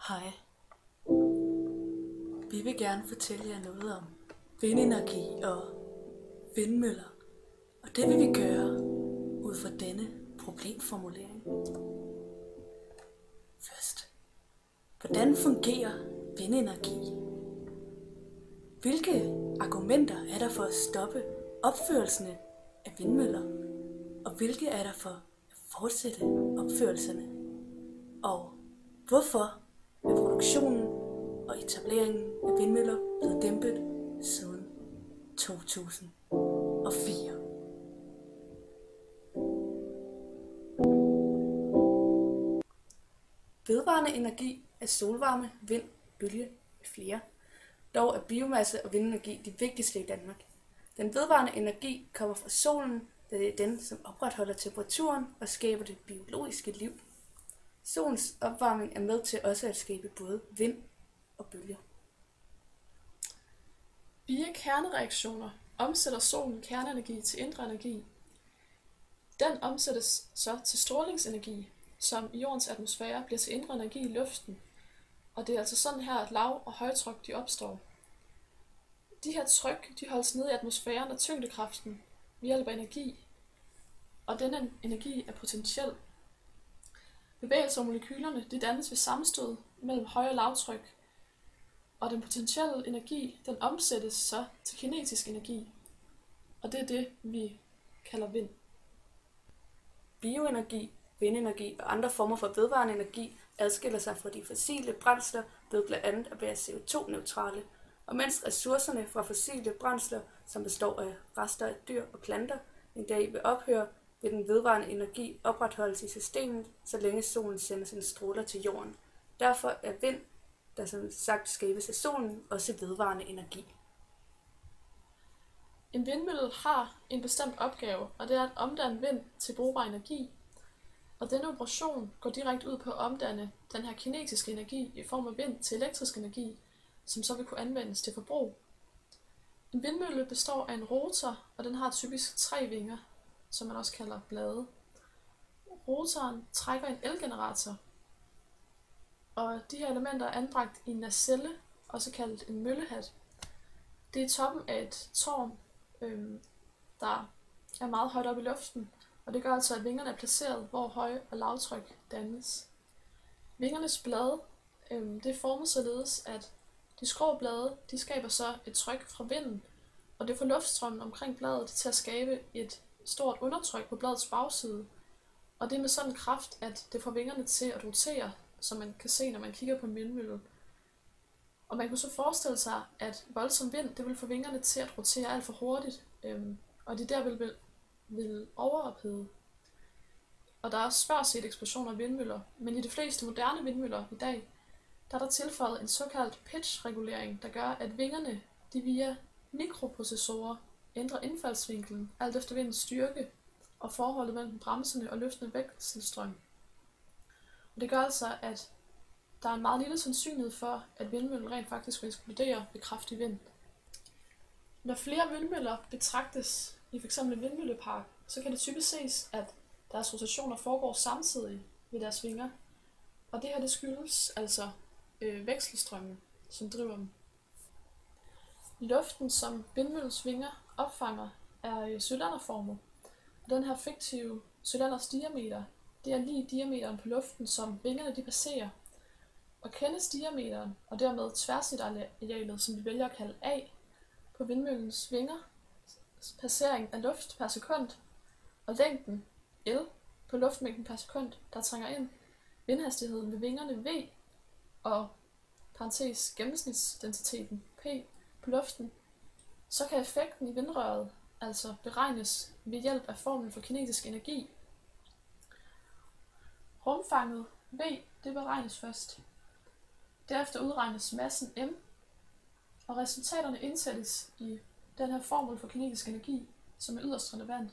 Hej. Vi vil gerne fortælle jer noget om vindenergi og vindmøller. Og det vil vi gøre ud fra denne problemformulering. Først. Hvordan fungerer vindenergi? Hvilke argumenter er der for at stoppe opførelserne af vindmøller? Og hvilke er der for at fortsætte opførelserne? Og hvorfor er produktionen og etableringen af vindmøller blevet dæmpet siden 2004? Vedvarende energi er solvarme, vind, bølge med flere. Dog er biomasse og vindenergi de vigtigste i Danmark. Den vedvarende energi kommer fra solen, da det er den, som opretholder temperaturen og skaber det biologiske liv. Solens opvarmning er med til også at skabe både vind og bølger. Via kernereaktioner omsætter solen kerneenergi til indre energi. Den omsættes så til strålingsenergi, som i jordens atmosfære bliver til indre energi i luften. Og det er altså sådan her, at lav- og højtryk de opstår. De her tryk de holdes nede i atmosfæren af tyngdekraften ved hjælp af energi, og denne energi er potentiel. Bevægelser af molekylerne de dannes ved sammenstød mellem høj- og lavtryk, og den potentielle energi den omsættes så til kinetisk energi, og det er det, vi kalder vind. Bioenergi, vindenergi og andre former for vedvarende energi adskiller sig fra de fossile brændsler ved blandt andet at være CO2-neutrale, og mens ressourcerne fra fossile brændsler, som består af rester af dyr og planter, en dag vil ophøre, vil den vedvarende energi opretholdes i systemet, så længe solen sender sine stråler til jorden. Derfor er vind, der som sagt skabes af solen, også vedvarende energi. En vindmølle har en bestemt opgave, og det er at omdanne vind til brugbar energi. Og denne operation går direkte ud på at omdanne den her kinetiske energi i form af vind til elektrisk energi, som så vil kunne anvendes til forbrug. En vindmølle består af en rotor, og den har typisk 3 vinger, som man også kalder blade. Rotoren trækker en elgenerator, og de her elementer er anbragt i en nacelle, også kaldet en møllehat. Det er toppen af et tårn, der er meget højt oppe i luften, og det gør altså, at vingerne er placeret, hvor høj- og lavtryk dannes. Vingernes blade det er formet således, at de skrå blade de skaber så et tryk fra vinden, og det får luftstrømmen omkring bladet til at skabe et stort undertryk på bladets bagside. Og det er med sådan en kraft, at det får vingerne til at rotere, som man kan se, når man kigger på en vindmølle. Og man kunne så forestille sig, at voldsom vind det vil få vingerne til at rotere alt for hurtigt, og de der vil overophede. Og der er også før set eksplosioner af vindmøller, men i de fleste moderne vindmøller i dag, der er der tilføjet en såkaldt pitch-regulering, der gør, at vingerne de via mikroprocessorer ændrer indfaldsvinklen alt efter vindens styrke og forholdet mellem bremserne og løftende vekselstrøm. Og det gør altså, at der er en meget lille sandsynlighed for, at vindmøllen rent faktisk vil eksplodere ved kraftig vind. Når flere vindmøller betragtes i f.eks. en vindmøllepark, så kan det typisk ses, at deres rotationer foregår samtidig ved deres vinger. Og det her det skyldes altså vekselstrømmen, som driver dem. Luften, som vindmøllens vinger opfanger, er cylinderformet. Og den her fiktive cylinders diameter, det er lige diameteren på luften, som vingerne de passerer. Og kendes diameteren, og dermed tværsnitarealet, som vi vælger at kalde A, på vindmøllens vinger, passering af luft per sekund, og længden L på luftmængden per sekund, der trænger ind, vindhastigheden ved vingerne V, og parentes gennemsnitsdensiteten P på luften, så kan effekten i vindrøret altså beregnes ved hjælp af formlen for kinetisk energi. Rumfanget V det beregnes først. Derefter udregnes massen M, og resultaterne indsættes i den her formel for kinetisk energi, som er yderst relevant.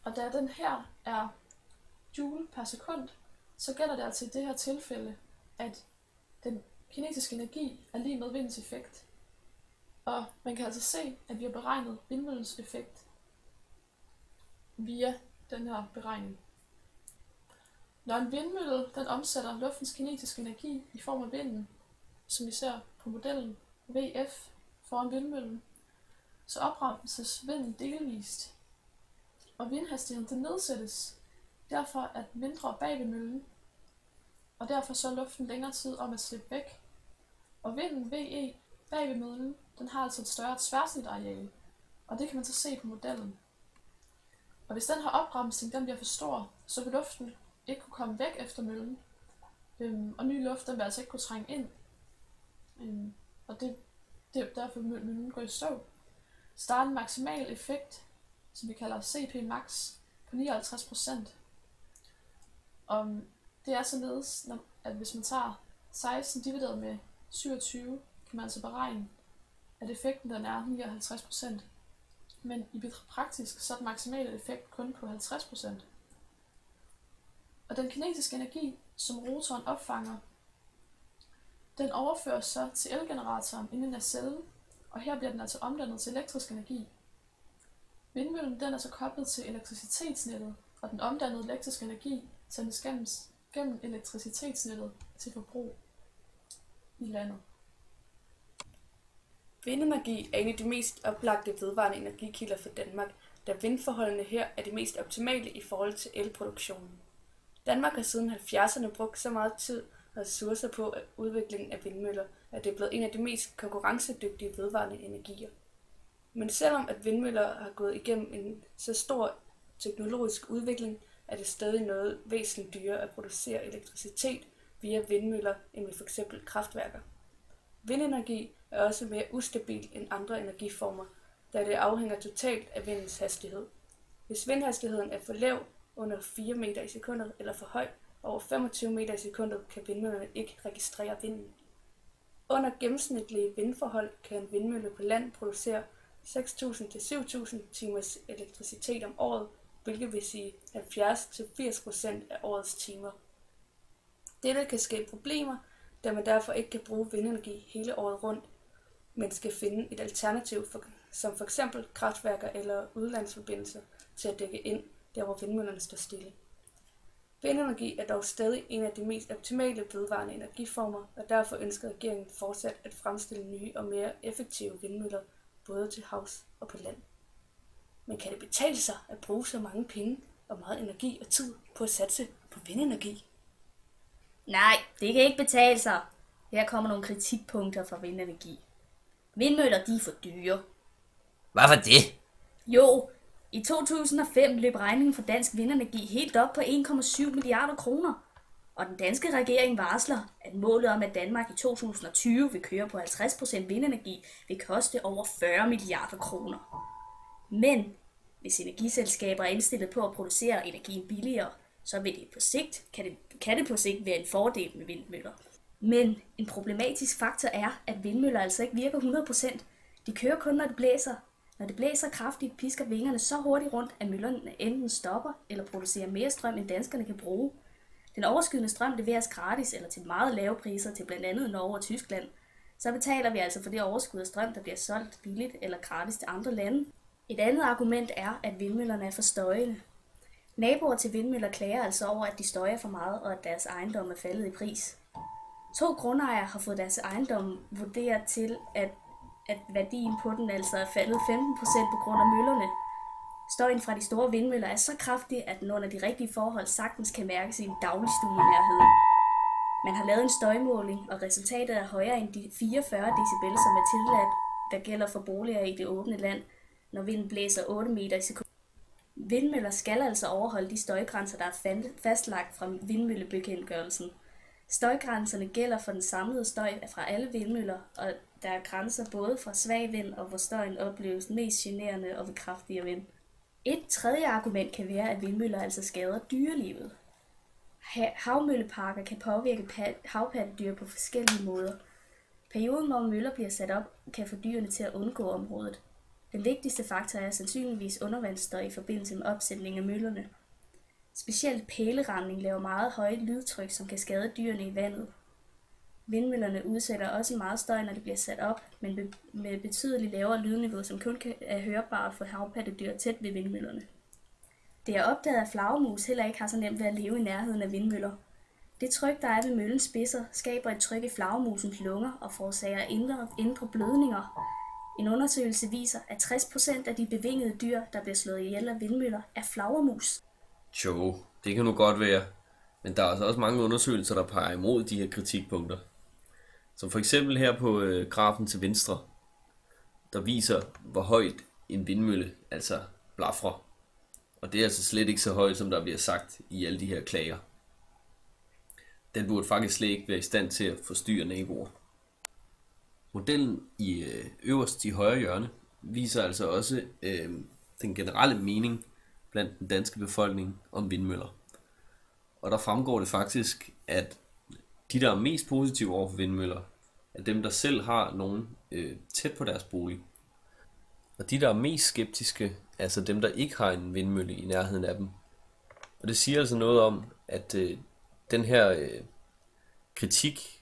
Og da den her er joule per sekund, så gælder det altså i det her tilfælde, at den kinetiske energi er lige med vindens effekt. Og man kan altså se, at vi har beregnet vindmøllens effekt via den her beregning. Når en vindmølle den omsætter luftens kinetiske energi i form af vinden, som vi ser på modellen VF foran vindmøllen, så opbremses vinden delvist, og vindhastigheden den nedsættes, derfor at mindre bag ved møllen, og derfor så er luften længere tid om at slippe væk. Og vinden VE bag ved møllen, den har altså et større tværsnitareal, og det kan man så se på modellen. Og hvis den her opbremsning den bliver for stor, så vil luften ikke kunne komme væk efter møllen, og ny luft den vil altså ikke kunne trænge ind. Og det er derfor møllen går i stå. Så der er en maksimal effekt, som vi kalder CP max, på 59%. Og det er således, at hvis man tager 16 divideret med 27, kan man altså beregne, at effekten den er 59%. Men i praktisk så er den maksimale effekt kun på 50%. Og den kinetiske energi, som rotoren opfanger, den overføres så til elgeneratoren inden af cellen, og her bliver den altså omdannet til elektrisk energi. Vindmøllen den er så koblet til elektricitetsnettet, og den omdannede elektriske energi sendes gennem elektricitetsnettet til forbrug i landet. Vindenergi er en af de mest oplagte vedvarende energikilder for Danmark, da vindforholdene her er de mest optimale i forhold til elproduktionen. Danmark har siden 70'erne brugt så meget tid og ressourcer på udviklingen af vindmøller, at det er blevet en af de mest konkurrencedygtige vedvarende energier. Men selvom at vindmøller har gået igennem en så stor teknologisk udvikling, er det stadig noget væsentligt dyrere at producere elektricitet via vindmøller end ved f.eks. kraftværker. Vindenergi er også mere ustabil end andre energiformer, da det afhænger totalt af vindens hastighed. Hvis vindhastigheden er for lav, under 4 meter i sekundet, eller for høj, over 25 meter i sekundet, kan vindmøllerne ikke registrere vinden. Under gennemsnitlige vindforhold kan en vindmølle på land producere 6.000 til 7.000 timers elektricitet om året, hvilket vil sige 70-80% af årets timer. Dette kan skabe problemer, da man derfor ikke kan bruge vindenergi hele året rundt, men skal finde et alternativ, som f.eks. kraftværker eller udlandsforbindelser, til at dække ind, der hvor vindmøllerne står stille. Vindenergi er dog stadig en af de mest optimale vedvarende energiformer, og derfor ønsker regeringen fortsat at fremstille nye og mere effektive vindmøller, både til havs og på land. Men kan det betale sig at bruge så mange penge og meget energi og tid på at satse på vindenergi? Nej, det kan ikke betale sig. Her kommer nogle kritikpunkter fra vindenergi. Vindmøller, de er for dyre. Hvorfor det? Jo, i 2005 løb regningen for dansk vindenergi helt op på 1,7 milliarder kroner. Og den danske regering varsler, at målet om, at Danmark i 2020 vil køre på 50% vindenergi, vil koste over 40 milliarder kroner. Men hvis energiselskaber er indstillet på at producere energien billigere, så vil det på sigt, kan det på sigt være en fordel med vindmøller. Men en problematisk faktor er, at vindmøller altså ikke virker 100%. De kører kun, når det blæser. Når det blæser kraftigt, pisker vingerne så hurtigt rundt, at møllerne enten stopper eller producerer mere strøm, end danskerne kan bruge. Den overskydende strøm leveres gratis eller til meget lave priser til blandt andet Norge og Tyskland. Så betaler vi altså for det overskud af strøm, der bliver solgt billigt eller gratis til andre lande. Et andet argument er, at vindmøllerne er for støjende. Naboer til vindmøller klager altså over, at de støjer for meget, og at deres ejendom er faldet i pris. 2 grundejere har fået deres ejendom vurderet til, at værdien på den altså er faldet 15% på grund af møllerne. Støjen fra de store vindmøller er så kraftig, at den under de rigtige forhold sagtens kan mærkes i en dagligstue i nærheden. Man har lavet en støjmåling, og resultatet er højere end de 44 decibel, som er tilladt, der gælder for boliger i det åbne land, når vinden blæser 8 meter i sekundet. Vindmøller skal altså overholde de støjgrænser, der er fastlagt fra vindmøllebekendtgørelsen. Støjgrænserne gælder for den samlede støj fra alle vindmøller, og der er grænser både fra svag vind og hvor støjen opleves mest generende og ved kraftigere vind. Et tredje argument kan være, at vindmøller altså skader dyrelivet. Havmølleparker kan påvirke havpattedyr på forskellige måder. Perioden, hvor møller bliver sat op, kan få dyrene til at undgå området. Den vigtigste faktor er sandsynligvis undervandsstøj i forbindelse med opsætning af møllerne. Specielt pælerending laver meget højt lydtryk, som kan skade dyrene i vandet. Vindmøllerne udsætter også meget støj, når de bliver sat op, men med betydeligt lavere lydniveau, som kun er hørbart for havpattedyr tæt ved vindmøllerne. Det er opdaget, at flagermus heller ikke har så nemt ved at leve i nærheden af vindmøller. Det tryk, der er ved møllens spidser, skaber et tryk i flagermusens lunger og forårsager indre blødninger. En undersøgelse viser, at 60% af de bevingede dyr, der bliver slået ihjel af vindmøller, er flagermus. Jo, det kan nu godt være. Men der er altså også mange undersøgelser, der peger imod de her kritikpunkter. Som for eksempel her på grafen til venstre, der viser, hvor højt en vindmølle altså blafrer. Og det er altså slet ikke så højt, som der bliver sagt i alle de her klager. Den burde faktisk slet ikke være i stand til at forstyrre naboer. Modellen i øverst i højre hjørne viser altså også den generelle mening blandt den danske befolkning om vindmøller. Og der fremgår det faktisk, at de, der er mest positive over for vindmøller, er dem, der selv har nogen tæt på deres bolig. Og de, der er mest skeptiske, er altså dem, der ikke har en vindmølle i nærheden af dem. Og det siger altså noget om, at den her kritik,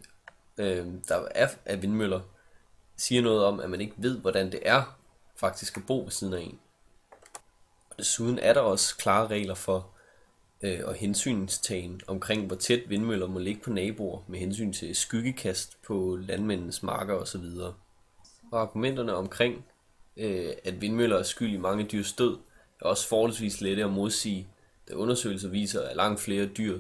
der er af vindmøller, siger noget om, at man ikke ved, hvordan det er faktisk at bo ved siden af en. Og desuden er der også klare regler for og hensynstagen omkring, hvor tæt vindmøller må ligge på naboer med hensyn til skyggekast på landmændenes marker osv. Og argumenterne omkring, at vindmøller er skyld i mange dyrs død, er også forholdsvis lette at modsige, da undersøgelser viser, at langt flere dyr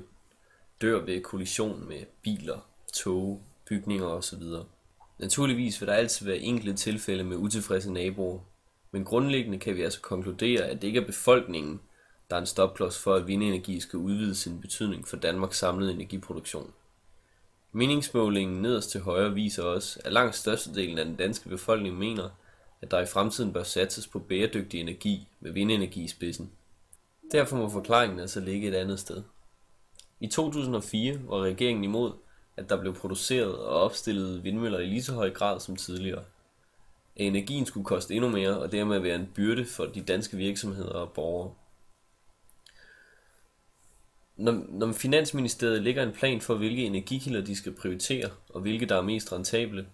dør ved kollision med biler, tog, bygninger osv. Naturligvis vil der altid være enkelte tilfælde med utilfredse naboer, men grundlæggende kan vi altså konkludere, at det ikke er befolkningen, der er en stopklods for, at vindenergi skal udvide sin betydning for Danmarks samlede energiproduktion. Meningsmålingen nederst til højre viser også, at langt størstedelen af den danske befolkning mener, at der i fremtiden bør satses på bæredygtig energi med vindenergi i spidsen. Derfor må forklaringen altså ligge et andet sted. I 2004 var regeringen imod, at der blev produceret og opstillet vindmøller i lige så høj grad som tidligere. At energien skulle koste endnu mere og dermed være en byrde for de danske virksomheder og borgere. Når Finansministeriet lægger en plan for, hvilke energikilder de skal prioritere og hvilke der er mest rentable,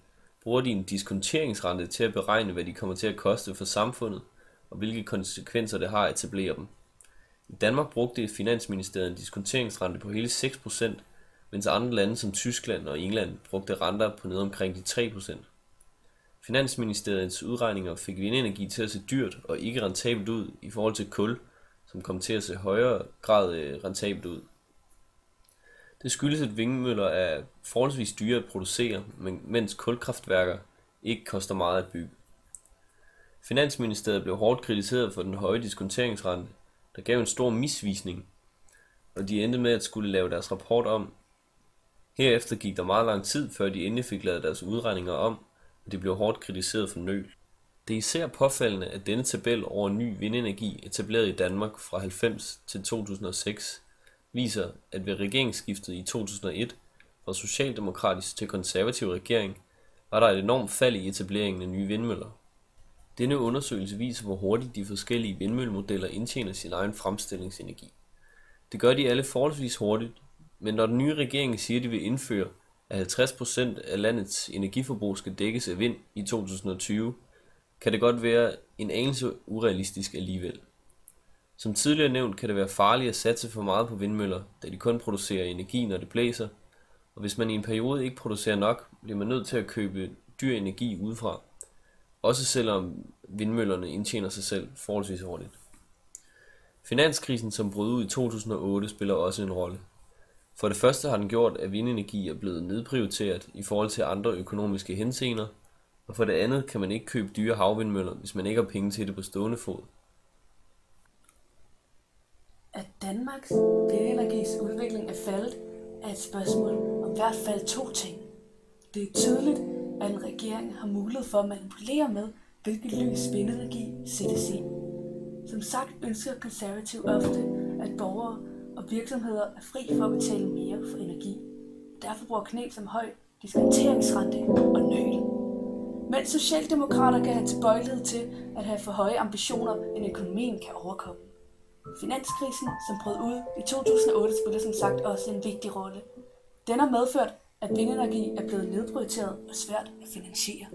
bruger de en diskonteringsrente til at beregne, hvad de kommer til at koste for samfundet og hvilke konsekvenser det har at etablere dem. I Danmark brugte Finansministeriet en diskonteringsrente på hele 6%, mens andre lande som Tyskland og England brugte renter på ned omkring de 3%. Finansministeriets udregninger fik vindenergi til at se dyrt og ikke rentabelt ud i forhold til kul, som kom til at se højere grad rentabelt ud. Det skyldes, at vindmøller er forholdsvis dyre at producere, mens kulkraftværker ikke koster meget at bygge. Finansministeriet blev hårdt kritiseret for den høje diskonteringsrente, der gav en stor misvisning, og de endte med at skulle lave deres rapport om. Herefter gik der meget lang tid, før de endelig fik lavet deres udregninger om, og de blev hårdt kritiseret for nøl. Det er især påfaldende, at denne tabel over ny vindenergi etableret i Danmark fra 90 til 2006 viser, at ved regeringsskiftet i 2001 fra socialdemokratisk til konservativ regering var der et enormt fald i etableringen af nye vindmøller. Denne undersøgelse viser, hvor hurtigt de forskellige vindmøllemodeller indtjener sin egen fremstillingsenergi. Det gør de alle forholdsvis hurtigt, men når den nye regering siger, at de vil indføre, at 50% af landets energiforbrug skal dækkes af vind i 2020, kan det godt være en anelse urealistisk alligevel. Som tidligere nævnt kan det være farligt at satse for meget på vindmøller, da de kun producerer energi, når det blæser, og hvis man i en periode ikke producerer nok, bliver man nødt til at købe dyr energi udefra, også selvom vindmøllerne indtjener sig selv forholdsvis hurtigt. Finanskrisen, som brød ud i 2008, spiller også en rolle. For det første har den gjort, at vindenergi er blevet nedprioriteret i forhold til andre økonomiske henseender, og for det andet kan man ikke købe dyre havvindmøller, hvis man ikke har penge til det på stående fod. At Danmarks vindenergis udvikling er faldet, er et spørgsmål om i hvert fald to ting. Det er tydeligt, at en regering har mulighed for at manipulere med, hvilket lys vindenergi sættes i. Som sagt ønsker konservativ ofte, at borgere og virksomheder er fri for at betale mere for energi. Derfor bruger knæ som høj diskonteringsrente og nøl. Mens socialdemokrater kan have tilbøjelighed til at have for høje ambitioner, end økonomien kan overkomme. Finanskrisen, som brød ud i 2008, spiller som sagt også en vigtig rolle. Den har medført, at vindenergi er blevet nedprioriteret og svært at finansiere.